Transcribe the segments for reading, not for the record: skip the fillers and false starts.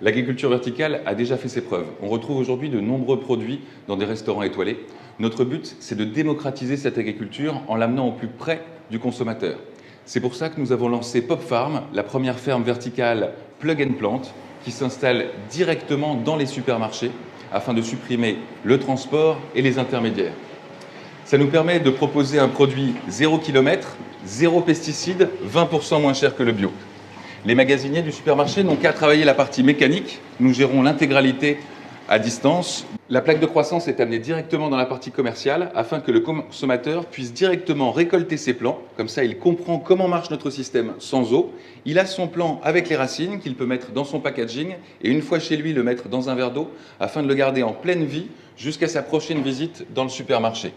L'agriculture verticale a déjà fait ses preuves. On retrouve aujourd'hui de nombreux produits dans des restaurants étoilés. Notre but, c'est de démocratiser cette agriculture en l'amenant au plus près du consommateur. C'est pour ça que nous avons lancé Pop Farm, la première ferme verticale plug and plant, qui s'installe directement dans les supermarchés afin de supprimer le transport et les intermédiaires. Ça nous permet de proposer un produit 0 km, 0 pesticides, 20% moins cher que le bio. Les magasiniers du supermarché n'ont qu'à travailler la partie mécanique. Nous gérons l'intégralité à distance. La plaque de croissance est amenée directement dans la partie commerciale afin que le consommateur puisse directement récolter ses plants. Comme ça, il comprend comment marche notre système sans eau. Il a son plant avec les racines qu'il peut mettre dans son packaging et une fois chez lui, le mettre dans un verre d'eau afin de le garder en pleine vie jusqu'à sa prochaine visite dans le supermarché.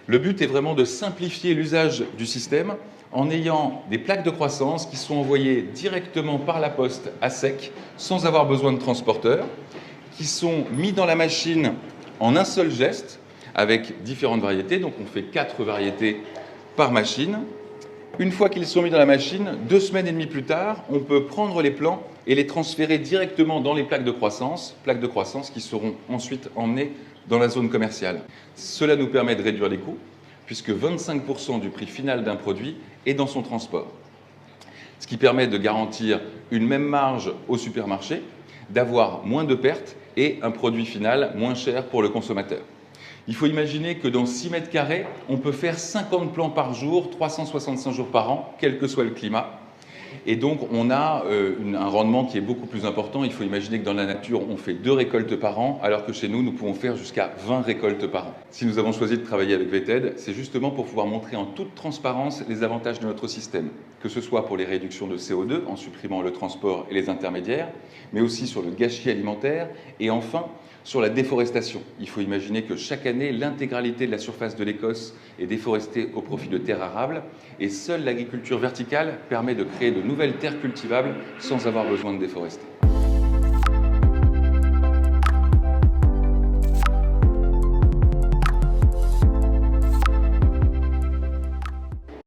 Le but est vraiment de simplifier l'usage du système en ayant des plaques de croissance qui sont envoyées directement par la poste à sec, sans avoir besoin de transporteur, qui sont mis dans la machine en un seul geste, avec différentes variétés. Donc on fait 4 variétés par machine. Une fois qu'ils sont mis dans la machine, 2 semaines et demie plus tard, on peut prendre les plants et les transférer directement dans les plaques de croissance qui seront ensuite emmenées dans la zone commerciale. Cela nous permet de réduire les coûts, puisque 25% du prix final d'un produit est dans son transport. Ce qui permet de garantir une même marge au supermarché, d'avoir moins de pertes et un produit final moins cher pour le consommateur. Il faut imaginer que dans 6 mètres carrés, on peut faire 50 plants par jour, 365 jours par an, quel que soit le climat. Et donc, on a un rendement qui est beaucoup plus important. Il faut imaginer que dans la nature, on fait 2 récoltes par an, alors que chez nous, nous pouvons faire jusqu'à 20 récoltes par an. Si nous avons choisi de travailler avec VTED, c'est justement pour pouvoir montrer en toute transparence les avantages de notre système, que ce soit pour les réductions de CO2, en supprimant le transport et les intermédiaires, mais aussi sur le gâchis alimentaire, et enfin, sur la déforestation. Il faut imaginer que chaque année, l'intégralité de la surface de l'Écosse est déforestée au profit de terres arables et seule l'agriculture verticale permet de créer de nouvelles terres cultivables sans avoir besoin de déforester.